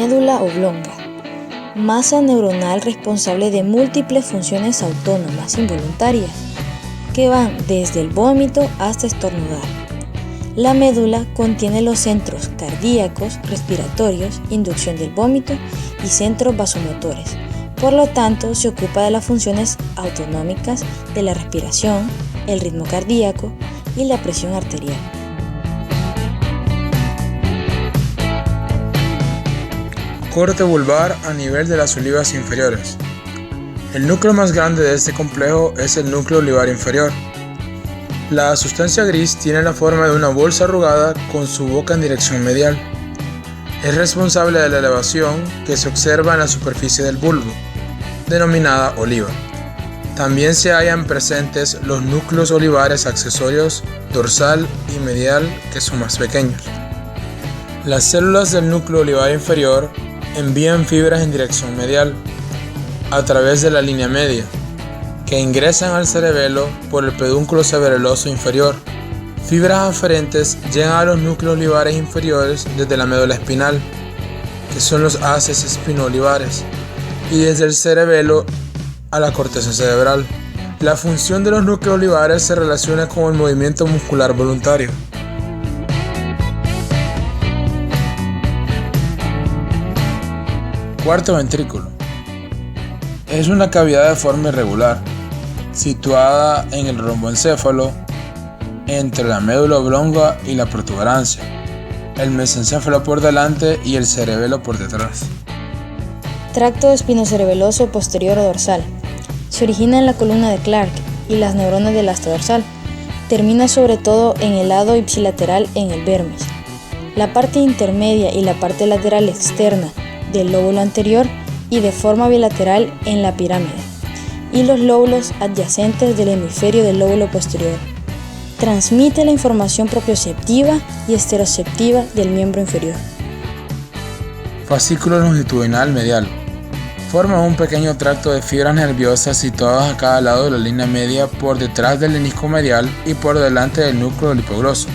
médula oblonga, masa neuronal responsable de múltiples funciones autónomas involuntarias, que van desde el vómito hasta estornudar. La médula contiene los centros cardíacos, respiratorios, inducción del vómito y centros vasomotores. Por lo tanto, se ocupa de las funciones autonómicas de la respiración, el ritmo cardíaco y la presión arterial. Corte vulvar a nivel de las olivas inferiores. El núcleo más grande de este complejo es el núcleo olivar inferior. La sustancia gris tiene la forma de una bolsa arrugada con su boca en dirección medial. Es responsable de la elevación que se observa en la superficie del bulbo, denominada oliva. También se hallan presentes los núcleos olivares accesorios dorsal y medial, que son más pequeños. Las células del núcleo olivar inferior envían fibras en dirección medial a través de la línea media, que ingresan al cerebelo por el pedúnculo cerebeloso inferior. Fibras aferentes llegan a los núcleos olivares inferiores desde la médula espinal, que son los haces espino-olivares, y desde el cerebelo a la corteza cerebral. La función de los núcleos olivares se relaciona con el movimiento muscular voluntario. Cuarto ventrículo. Es una cavidad de forma irregular, situada en el romboencéfalo, entre la médula oblonga y la protuberancia, el mesencéfalo por delante y el cerebelo por detrás. Tracto espinocerebeloso posterior o dorsal. Se origina en la columna de Clark y las neuronas del asta dorsal. Termina sobre todo en el lado ipsilateral en el vermis. La parte intermedia y la parte lateral externa del lóbulo anterior y de forma bilateral en la pirámide, y los lóbulos adyacentes del hemisferio del lóbulo posterior. Transmite la información propioceptiva y esteroceptiva del miembro inferior. Fascículo longitudinal medial. Forma un pequeño tracto de fibras nerviosas situadas a cada lado de la línea media por detrás del menisco medial y por delante del núcleo del hipogloso.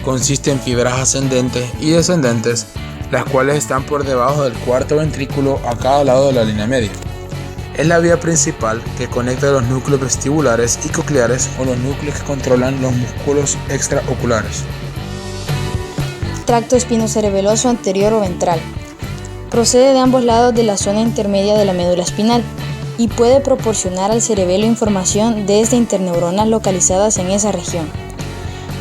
Consiste en fibras ascendentes y descendentes, las cuales están por debajo del cuarto ventrículo a cada lado de la línea media. Es la vía principal que conecta los núcleos vestibulares y cocleares o los núcleos que controlan los músculos extraoculares. Tracto espinocerebeloso anterior o ventral. Procede de ambos lados de la zona intermedia de la médula espinal y puede proporcionar al cerebelo información desde interneuronas localizadas en esa región.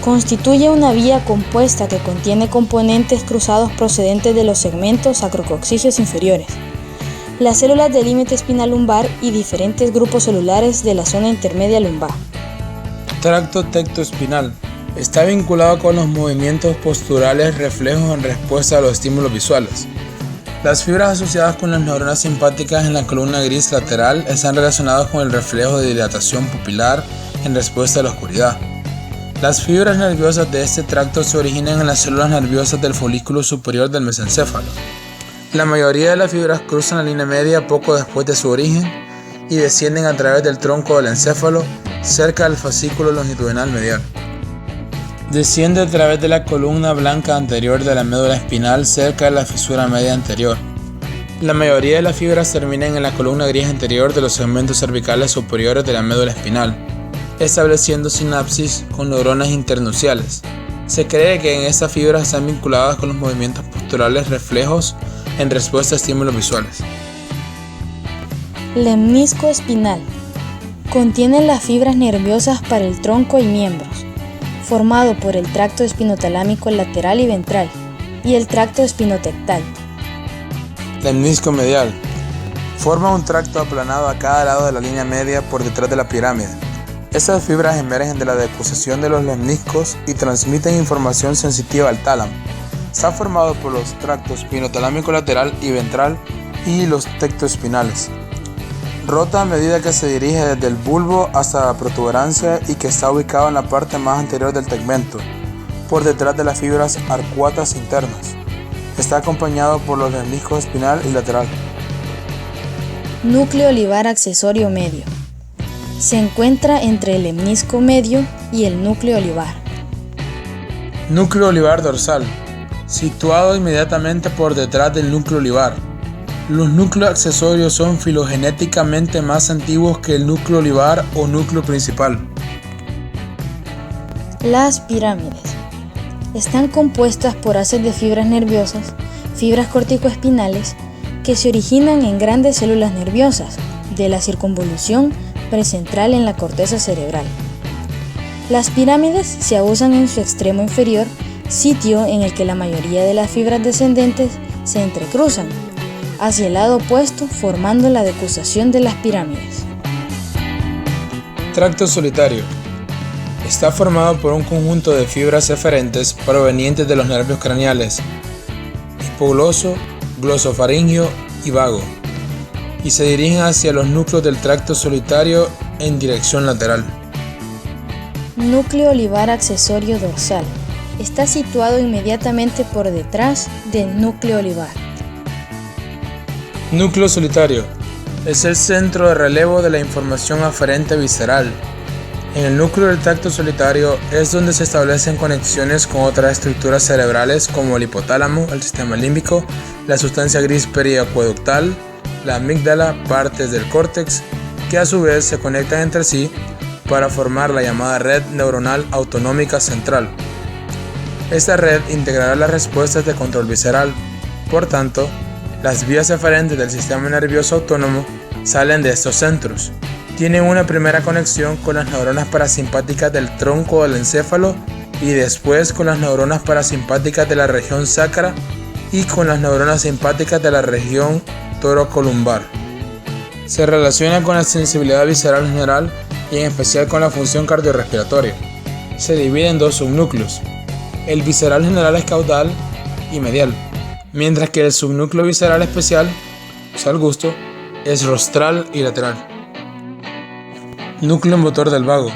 Constituye una vía compuesta que contiene componentes cruzados procedentes de los segmentos sacrococcígeos inferiores, las células del límite espinal lumbar y diferentes grupos celulares de la zona intermedia lumbar. Tracto tectoespinal. Está vinculado con los movimientos posturales reflejos en respuesta a los estímulos visuales. Las fibras asociadas con las neuronas simpáticas en la columna gris lateral están relacionadas con el reflejo de dilatación pupilar en respuesta a la oscuridad. Las fibras nerviosas de este tracto se originan en las células nerviosas del folículo superior del mesencéfalo. La mayoría de las fibras cruzan la línea media poco después de su origen y descienden a través del tronco del encéfalo cerca del fascículo longitudinal medial. Desciende a través de la columna blanca anterior de la médula espinal cerca de la fisura media anterior. La mayoría de las fibras terminan en la columna gris anterior de los segmentos cervicales superiores de la médula espinal, estableciendo sinapsis con neuronas internuciales. Se cree que en estas fibras están vinculadas con los movimientos posturales reflejos en respuesta a estímulos visuales. Lemnisco espinal. Contiene las fibras nerviosas para el tronco y miembros, formado por el tracto espinotalámico lateral y ventral y el tracto espinotectal. Lemnisco medial. Forma un tracto aplanado a cada lado de la línea media por detrás de la pirámide. Estas fibras emergen de la deposición de los lemniscos y transmiten información sensitiva al tálamo. Está formado por los tractos espinotalámico lateral y ventral y los tectoespinales. Rota a medida que se dirige desde el bulbo hasta la protuberancia y que está ubicado en la parte más anterior del tegmento, por detrás de las fibras arcuatas internas. Está acompañado por los lemniscos espinal y lateral. Núcleo olivar accesorio medio. Se encuentra entre el lemnisco medio y el núcleo olivar. Núcleo olivar dorsal. situado inmediatamente por detrás del núcleo olivar. Los núcleos accesorios son filogenéticamente más antiguos que el núcleo olivar o núcleo principal. Las pirámides están compuestas por haces de fibras nerviosas, fibras corticoespinales, que se originan en grandes células nerviosas de la circunvolución precentral en la corteza cerebral. Las pirámides se abusan en su extremo inferior, sitio en el que la mayoría de las fibras descendentes se entrecruzan, hacia el lado opuesto, formando la decusación de las pirámides. Tracto solitario. Está formado por un conjunto de fibras eferentes provenientes de los nervios craneales, hipogloso, glosofaringeo y vago, y se dirigen hacia los núcleos del tracto solitario en dirección lateral. Núcleo olivar accesorio dorsal. Está situado inmediatamente por detrás del núcleo olivar. Núcleo solitario. Es el centro de relevo de la información aferente visceral. En el núcleo del tracto solitario es donde se establecen conexiones con otras estructuras cerebrales como el hipotálamo, el sistema límbico, la sustancia gris periacueductal, la amígdala, partes del córtex, que a su vez se conectan entre sí para formar la llamada red neuronal autonómica central. Esta red integrará las respuestas de control visceral. Por tanto, las vías eferentes del sistema nervioso autónomo salen de estos centros. Tienen una primera conexión con las neuronas parasimpáticas del tronco del encéfalo y después con las neuronas parasimpáticas de la región sacra y con las neuronas simpáticas de la región torocolumbar. Se relaciona con la sensibilidad visceral general y en especial con la función cardiorrespiratoria. Se divide en dos subnúcleos. El visceral general es caudal y medial, mientras que el subnúcleo visceral especial, o sea el gusto, es rostral y lateral. Núcleo motor del vago.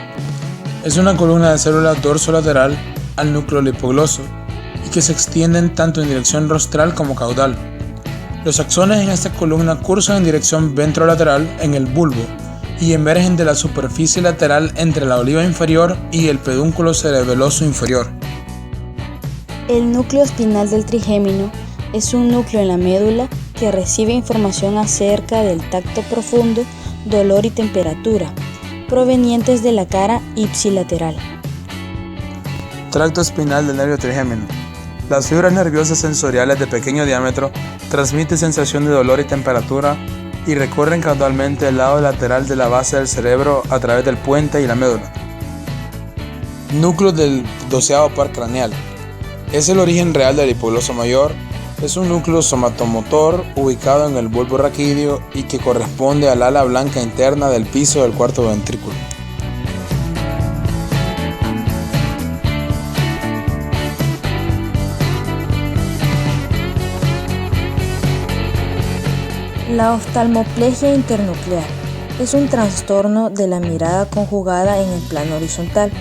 Es una columna de células dorsolateral al núcleo lipogloso y que se extienden tanto en dirección rostral como caudal. Los axones en esta columna cursan en dirección ventrolateral en el bulbo y emergen de la superficie lateral entre la oliva inferior y el pedúnculo cerebeloso inferior. El núcleo espinal del trigémino es un núcleo en la médula que recibe información acerca del tacto profundo, dolor y temperatura, provenientes de la cara ipsilateral. Tracto espinal del nervio trigémino. Las fibras nerviosas sensoriales de pequeño diámetro transmiten sensación de dolor y temperatura y recorren caudalmente el lado lateral de la base del cerebro a través del puente y la médula. Núcleo del 12º par craneal. Es el origen real del hipogloso mayor. Es un núcleo somatomotor ubicado en el bulbo raquídeo y que corresponde al ala blanca interna del piso del cuarto ventrículo. La oftalmoplegia internuclear es un trastorno de la mirada conjugada en el plano horizontal,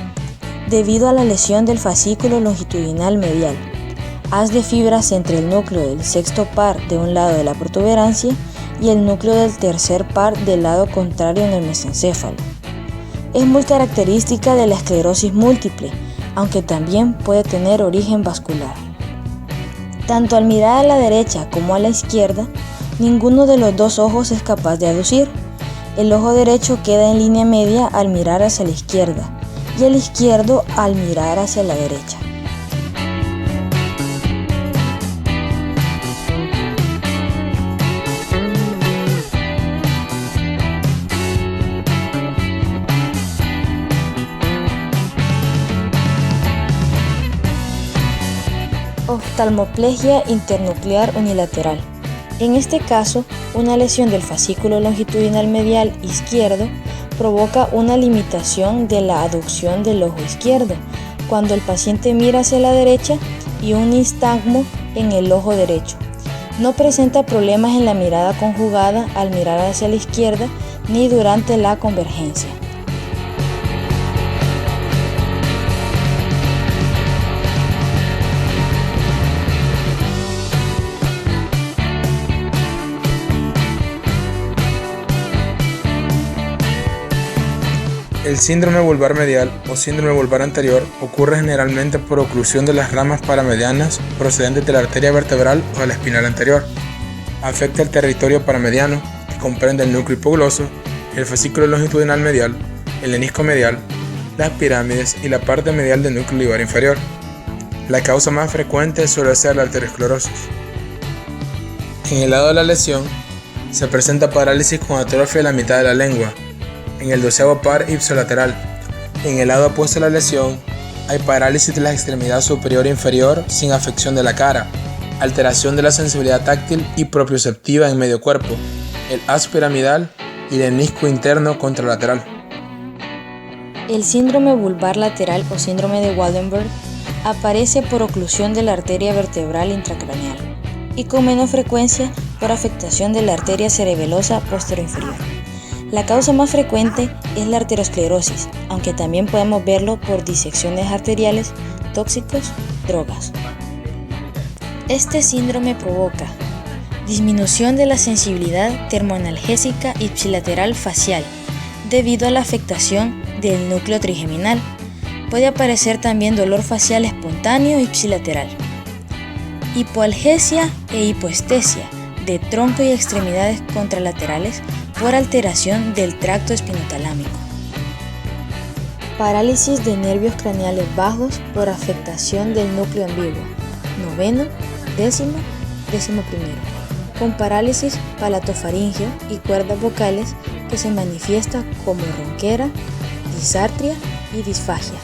debido a la lesión del fascículo longitudinal medial, haz de fibras entre el núcleo del sexto par de un lado de la protuberancia y el núcleo del tercer par del lado contrario en el mesencéfalo. Es muy característica de la esclerosis múltiple, aunque también puede tener origen vascular. Tanto al mirar a la derecha como a la izquierda, ninguno de los dos ojos es capaz de aducir. El ojo derecho queda en línea media al mirar hacia la izquierda y el izquierdo al mirar hacia la derecha. Oftalmoplegia internuclear unilateral. En este caso, una lesión del fascículo longitudinal medial izquierdo provoca una limitación de la aducción del ojo izquierdo cuando el paciente mira hacia la derecha y un nistagmo en el ojo derecho. No presenta problemas en la mirada conjugada al mirar hacia la izquierda ni durante la convergencia. El síndrome vulvar medial o síndrome vulvar anterior ocurre generalmente por oclusión de las ramas paramedianas procedentes de la arteria vertebral o de la espinal anterior. Afecta el territorio paramediano, que comprende el núcleo hipogloso, el fascículo longitudinal medial, el menisco medial, las pirámides y la parte medial del núcleo livar inferior. La causa más frecuente suele ser la arteriosclerosis. En el lado de la lesión, se presenta parálisis con atrofia de la mitad de la lengua, en el 12º par ipsilateral. En el lado opuesto a la lesión, hay parálisis de la extremidad superior e inferior sin afección de la cara, alteración de la sensibilidad táctil y propioceptiva en medio cuerpo, el haz piramidal y el menisco interno contralateral. El síndrome vulvar lateral o síndrome de Waldenberg aparece por oclusión de la arteria vertebral intracraneal y con menos frecuencia por afectación de la arteria cerebelosa posterior-inferior. La causa más frecuente es la arteriosclerosis, aunque también podemos verlo por disecciones arteriales, tóxicos, drogas. Este síndrome provoca disminución de la sensibilidad termoanalgésica ipsilateral facial debido a la afectación del núcleo trigeminal. Puede aparecer también dolor facial espontáneo ipsilateral, hipoalgesia e hipoestesia de tronco y extremidades contralaterales por alteración del tracto espinotalámico. Parálisis de nervios craneales bajos por afectación del núcleo ambiguo, noveno, décimo, décimo primero, con parálisis palatofaringeo y cuerdas vocales que se manifiesta como ronquera, disartria y disfagia.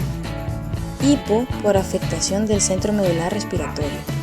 Hipo por afectación del centro medular respiratorio.